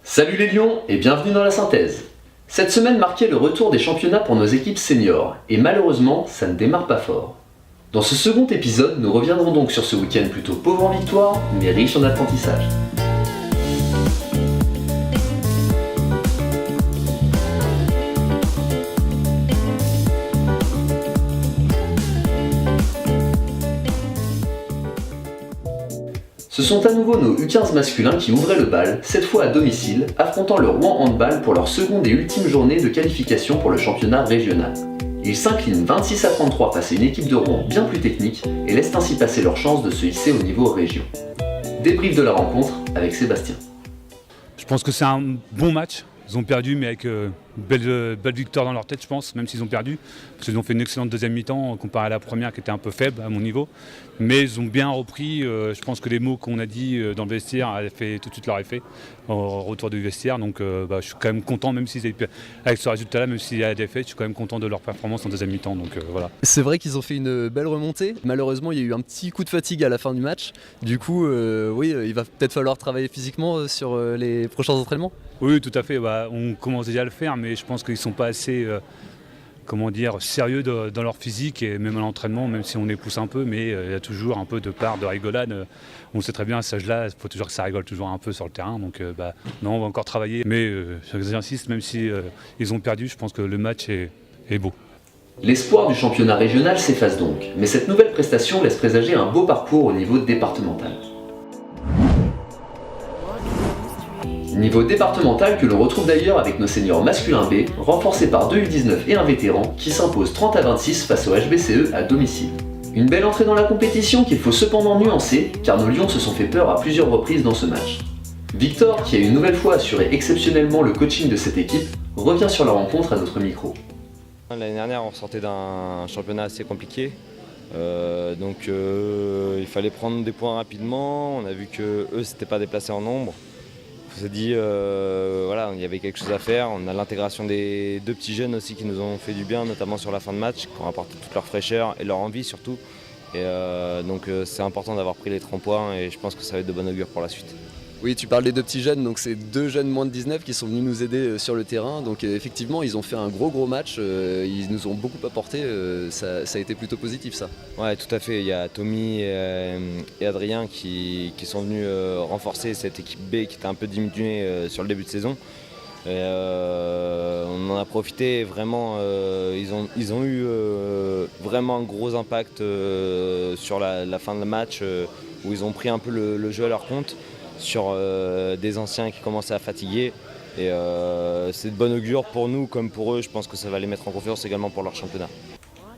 Salut les Lions et bienvenue dans la synthèse. Cette semaine marquait le retour des championnats pour nos équipes seniors et malheureusement ça ne démarre pas fort. Dans ce second épisode, nous reviendrons donc sur ce week-end plutôt pauvre en victoire mais riche en apprentissage. Ce sont à nouveau nos U15 masculins qui ouvraient le bal, cette fois à domicile, affrontant le Rouen Handball pour leur seconde et ultime journée de qualification pour le championnat régional. Ils s'inclinent 26-33 face à une équipe de Rouen bien plus technique et laissent ainsi passer leur chance de se hisser au niveau région. Débrief de la rencontre avec Sébastien. Je pense que c'est un bon match. Ils ont perdu, mais avec une belle victoire dans leur tête, je pense, même s'ils ont perdu. Parce qu'ils ont fait une excellente deuxième mi-temps comparé à la première qui était un peu faible à mon niveau. Mais ils ont bien repris. Je pense que les mots qu'on a dit dans le vestiaire avaient fait tout de suite leur effet au retour du vestiaire. Donc je suis quand même content, même s'ils avaient, avec ce résultat-là, même s'il y a la défaite, je suis quand même content de leur performance en deuxième mi-temps. Donc voilà. C'est vrai qu'ils ont fait une belle remontée. Malheureusement, il y a eu un petit coup de fatigue à la fin du match. Du coup, oui, il va peut-être falloir travailler physiquement sur les prochains entraînements. Oui, tout à fait. On commence déjà à le faire, mais je pense qu'ils ne sont pas assez sérieux dans leur physique et même à l'entraînement, même si on les pousse un peu, mais il y a toujours un peu de part de rigolade. On sait très bien à cet âge-là, il faut toujours que ça rigole toujours un peu sur le terrain. Donc non, on va encore travailler. Mais j'insiste, même si ils ont perdu, je pense que le match est beau. L'espoir du championnat régional s'efface donc, mais cette nouvelle prestation laisse présager un beau parcours au niveau départemental. Niveau départemental que l'on retrouve d'ailleurs avec nos seniors masculins B, renforcés par 2 U19 et un vétéran, qui s'imposent 30-26 face au HBCE à domicile. Une belle entrée dans la compétition qu'il faut cependant nuancer, car nos Lions se sont fait peur à plusieurs reprises dans ce match. Victor, qui a une nouvelle fois assuré exceptionnellement le coaching de cette équipe, revient sur la rencontre à notre micro. L'année dernière, on sortait d'un championnat assez compliqué. Il fallait prendre des points rapidement. On a vu qu'eux ne s'étaient pas déplacés en nombre. On s'est dit il y avait quelque chose à faire. On a l'intégration des deux petits jeunes aussi qui nous ont fait du bien, notamment sur la fin de match, qui ont apporté toute leur fraîcheur et leur envie surtout. C'est important d'avoir pris les 30 points et je pense que ça va être de bon augure pour la suite. Oui, tu parles des deux petits jeunes, donc c'est deux jeunes moins de 19 qui sont venus nous aider sur le terrain. Donc effectivement, ils ont fait un gros match, ils nous ont beaucoup apporté, ça a été plutôt positif ça. Ouais, tout à fait. Il y a Tommy et Adrien qui sont venus renforcer cette équipe B qui était un peu diminuée sur le début de saison. On en a profité vraiment, ils ont eu vraiment un gros impact sur la fin de match où ils ont pris un peu le jeu à leur compte sur des anciens qui commençaient à fatiguer. Et c'est de bon augure pour nous comme pour eux. Je pense que ça va les mettre en confiance également pour leur championnat.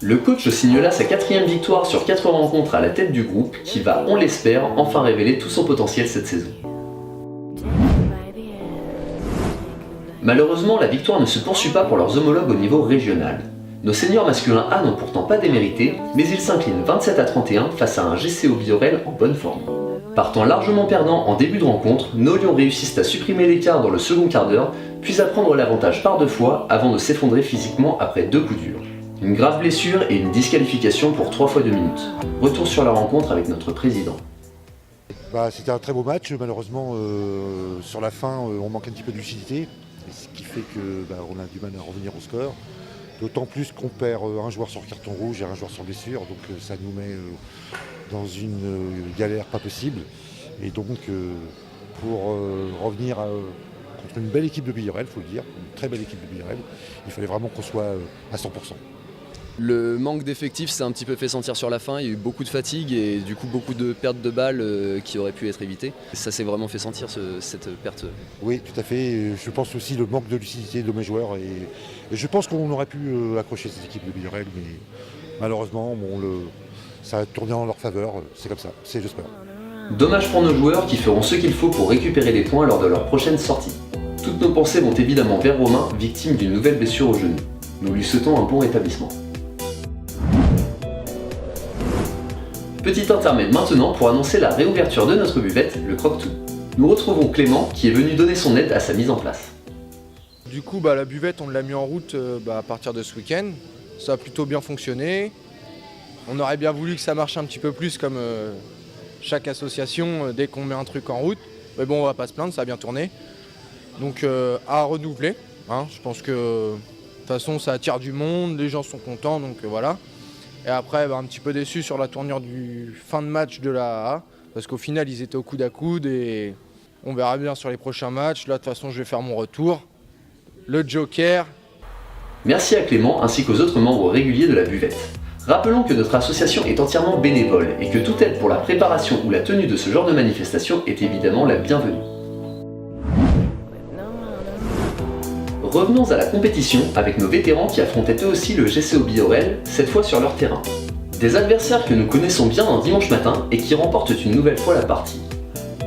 Le coach signe là sa 4e victoire sur 4 rencontres à la tête du groupe qui va, on l'espère, enfin révéler tout son potentiel cette saison. Malheureusement, la victoire ne se poursuit pas pour leurs homologues au niveau régional. Nos seniors masculins A n'ont pourtant pas démérité, mais ils s'inclinent 27-31 face à un GCO Biorel en bonne forme. Partant largement perdant en début de rencontre, nos Lions réussissent à supprimer l'écart dans le second quart d'heure, puis à prendre l'avantage par 2 fois avant de s'effondrer physiquement après 2 coups durs. Une grave blessure et une disqualification pour 3 fois 2 minutes. Retour sur la rencontre avec notre président. C'était un très beau match, malheureusement sur la fin on manque un petit peu de lucidité, ce qui fait qu'on a du mal à revenir au score. D'autant plus qu'on perd un joueur sur carton rouge et un joueur sur blessure, donc ça nous met dans une galère pas possible. Et donc pour revenir contre une belle équipe de Biorel, il faut le dire, une très belle équipe de Biorel, il fallait vraiment qu'on soit à 100%. Le manque d'effectifs s'est un petit peu fait sentir sur la fin, il y a eu beaucoup de fatigue et du coup beaucoup de pertes de balles qui auraient pu être évitées. Ça s'est vraiment fait sentir cette perte. Oui, tout à fait. Je pense aussi le manque de lucidité de mes joueurs et je pense qu'on aurait pu accrocher cette équipe de Biorel, mais malheureusement ça a tourné en leur faveur, c'est comme ça, c'est le sport. Dommage pour nos joueurs qui feront ce qu'il faut pour récupérer des points lors de leur prochaine sortie. Toutes nos pensées vont évidemment vers Romain, victime d'une nouvelle blessure au genou. Nous lui souhaitons un bon rétablissement. Petit intermède maintenant pour annoncer la réouverture de notre buvette, le Croque-Tout. Nous retrouvons Clément qui est venu donner son aide à sa mise en place. Du coup, la buvette, on l'a mis en route à partir de ce week-end. Ça a plutôt bien fonctionné. On aurait bien voulu que ça marche un petit peu plus comme chaque association dès qu'on met un truc en route. Mais bon, on va pas se plaindre, ça a bien tourné. Donc à renouveler. Hein. Je pense que de toute façon ça attire du monde, les gens sont contents, donc voilà. Et après un petit peu déçu sur la tournure du fin de match de la A, parce qu'au final ils étaient au coude à coude et on verra bien sur les prochains matchs. Là de toute façon je vais faire mon retour. Le Joker. Merci à Clément ainsi qu'aux autres membres réguliers de la buvette. Rappelons que notre association est entièrement bénévole et que toute aide pour la préparation ou la tenue de ce genre de manifestation est évidemment la bienvenue. Revenons à la compétition avec nos vétérans qui affrontaient eux aussi le GCO Biorel, cette fois sur leur terrain. Des adversaires que nous connaissons bien un dimanche matin et qui remportent une nouvelle fois la partie.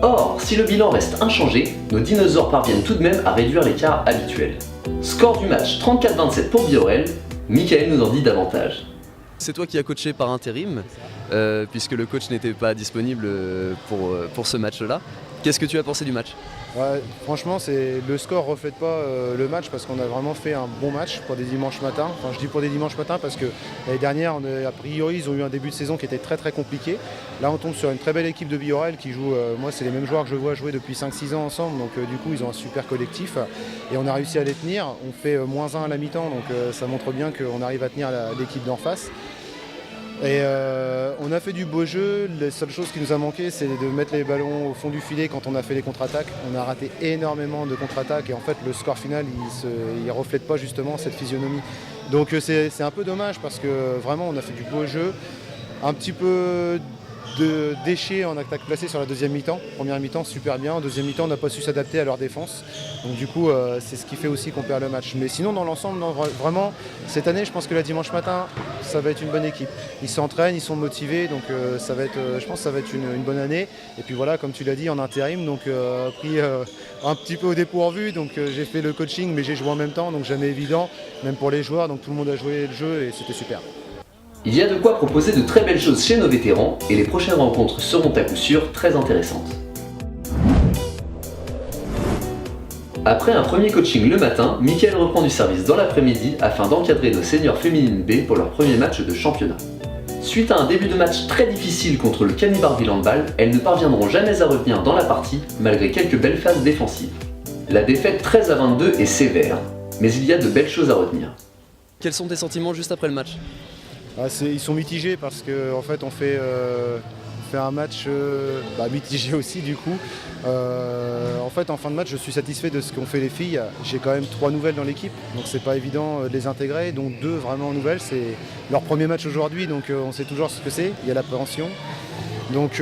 Or, si le bilan reste inchangé, nos dinosaures parviennent tout de même à réduire l'écart habituel. Score du match 34-27 pour Biorel, Michael nous en dit davantage. C'est toi qui as coaché par intérim, puisque le coach n'était pas disponible pour ce match-là. Qu'est-ce que tu as pensé du match ? Ouais, franchement, le score ne reflète pas le match parce qu'on a vraiment fait un bon match pour des dimanches matins. Enfin, je dis pour des dimanches matins parce que l'année dernière, a priori, ils ont eu un début de saison qui était très très compliqué. Là, on tombe sur une très belle équipe de Biorel qui joue, moi, c'est les mêmes joueurs que je vois jouer depuis 5-6 ans ensemble. Donc, du coup, ils ont un super collectif et on a réussi à les tenir. On fait -1 à la mi-temps, donc ça montre bien qu'on arrive à tenir l'équipe d'en face. Et on a fait du beau jeu. La seule chose qui nous a manqué, c'est de mettre les ballons au fond du filet quand on a fait les contre-attaques. On a raté énormément de contre-attaques et en fait le score final il reflète pas justement cette physionomie. Donc c'est un peu dommage parce que vraiment on a fait du beau jeu. Un petit peu de déchets en attaque placée sur la deuxième mi-temps. Première mi-temps super bien, deuxième mi-temps on n'a pas su s'adapter à leur défense. Donc du coup c'est ce qui fait aussi qu'on perd le match. Mais sinon dans l'ensemble, vraiment cette année je pense que la dimanche matin ça va être une bonne équipe. Ils s'entraînent, ils sont motivés, donc ça va être, je pense que ça va être une bonne année. Et puis voilà, comme tu l'as dit, en intérim, donc pris un petit peu au dépourvu. Donc j'ai fait le coaching mais j'ai joué en même temps, donc jamais évident, même pour les joueurs. Donc tout le monde a joué le jeu et c'était super. Il y a de quoi proposer de très belles choses chez nos vétérans et les prochaines rencontres seront à coup sûr très intéressantes. Après un premier coaching le matin, Mickaël reprend du service dans l'après-midi afin d'encadrer nos seniors féminines B pour leur premier match de championnat. Suite à un début de match très difficile contre le Canibarville Handball, elles ne parviendront jamais à revenir dans la partie malgré quelques belles phases défensives. La défaite 13-22 est sévère, mais il y a de belles choses à retenir. Quels sont tes sentiments juste après le match ? Ils sont mitigés parce qu'en fait on fait un match mitigé aussi du coup. En fait en fin de match je suis satisfait de ce qu'ont fait les filles. J'ai quand même 3 nouvelles dans l'équipe, donc c'est pas évident de les intégrer, dont 2 vraiment nouvelles. C'est leur premier match aujourd'hui, donc on sait toujours ce que c'est, il y a l'appréhension. Donc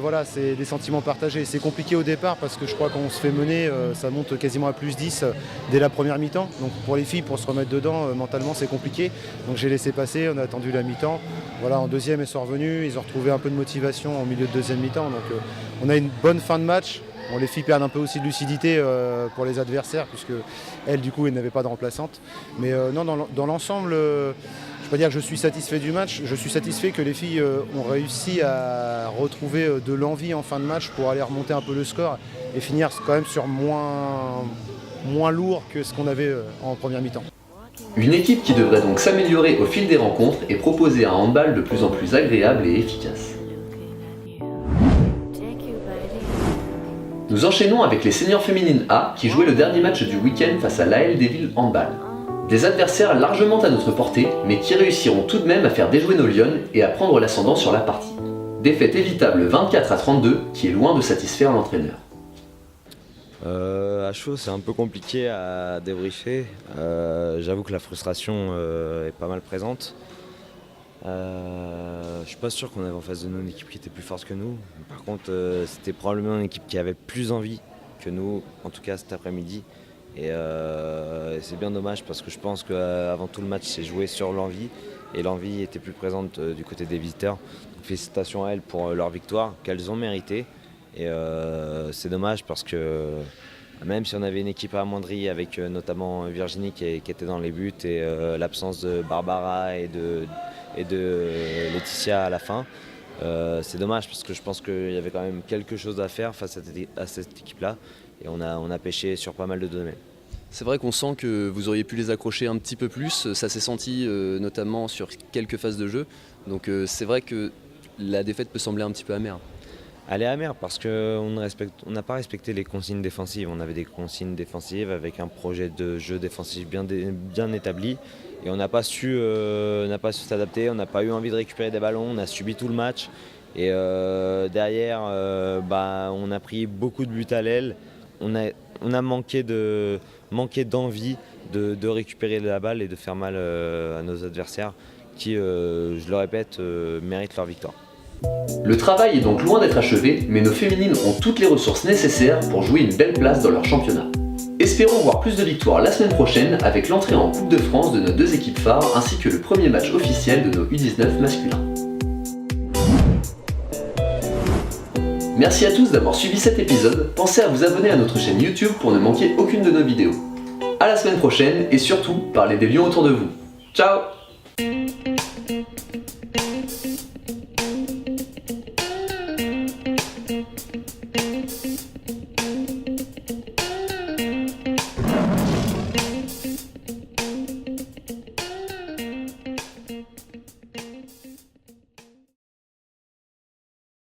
voilà, c'est des sentiments partagés. C'est compliqué au départ parce que je crois qu'on se fait mener, ça monte quasiment à +10 dès la première mi-temps. Donc pour les filles, pour se remettre dedans, mentalement c'est compliqué. Donc j'ai laissé passer, on a attendu la mi-temps. Voilà, en deuxième, elles sont revenues, ils ont retrouvé un peu de motivation en milieu de deuxième mi-temps. Donc on a une bonne fin de match. Bon, les filles perdent un peu aussi de lucidité pour les adversaires puisque elles du coup elles n'avaient pas de remplaçante. Mais non, dans l'ensemble, je ne peux pas dire que je suis satisfait du match, je suis satisfait que les filles ont réussi à retrouver de l'envie en fin de match pour aller remonter un peu le score et finir quand même sur moins lourd que ce qu'on avait en première mi-temps. Une équipe qui devrait donc s'améliorer au fil des rencontres et proposer un handball de plus en plus agréable et efficace. Nous enchaînons avec les seniors féminines A qui jouaient le dernier match du week-end face à l'AL Deville Handball. Des adversaires largement à notre portée, mais qui réussiront tout de même à faire déjouer nos Lionnes et à prendre l'ascendant sur la partie. Défaite évitable 24-32 qui est loin de satisfaire l'entraîneur. À chaud, c'est un peu compliqué à débriefer. J'avoue que la frustration est pas mal présente. Je suis pas sûr qu'on avait en face de nous une équipe qui était plus forte que nous. Par contre, c'était probablement une équipe qui avait plus envie que nous, en tout cas cet après-midi. Et c'est bien dommage parce que je pense qu'avant tout le match c'est joué sur l'envie et l'envie était plus présente du côté des visiteurs. Donc, félicitations à elles pour leur victoire qu'elles ont méritée. Et c'est dommage parce que même si on avait une équipe amoindrie avec notamment Virginie qui était dans les buts et l'absence de Barbara et de Laetitia à la fin, c'est dommage parce que je pense qu'il y avait quand même quelque chose à faire face à cette équipe-là. Et on a pêché sur pas mal de domaines. C'est vrai qu'on sent que vous auriez pu les accrocher un petit peu plus, ça s'est senti notamment sur quelques phases de jeu. Donc c'est vrai que la défaite peut sembler un petit peu amère. elle est amère parce qu'on n'a pas respecté les consignes défensives. On avait des consignes défensives avec un projet de jeu défensif bien établi et on n'a pas su s'adapter, on n'a pas eu envie de récupérer des ballons, on a subi tout le match et derrière on a pris beaucoup de buts à l'aile, on a manqué d'envie de récupérer la balle et de faire mal à nos adversaires qui, je le répète, méritent leur victoire. Le travail est donc loin d'être achevé, mais nos féminines ont toutes les ressources nécessaires pour jouer une belle place dans leur championnat. Espérons voir plus de victoires la semaine prochaine avec l'entrée en Coupe de France de nos 2 équipes phares ainsi que le premier match officiel de nos U19 masculins. Merci à tous d'avoir suivi cet épisode, pensez à vous abonner à notre chaîne YouTube pour ne manquer aucune de nos vidéos. A la semaine prochaine et surtout, parlez des Lions autour de vous. Ciao!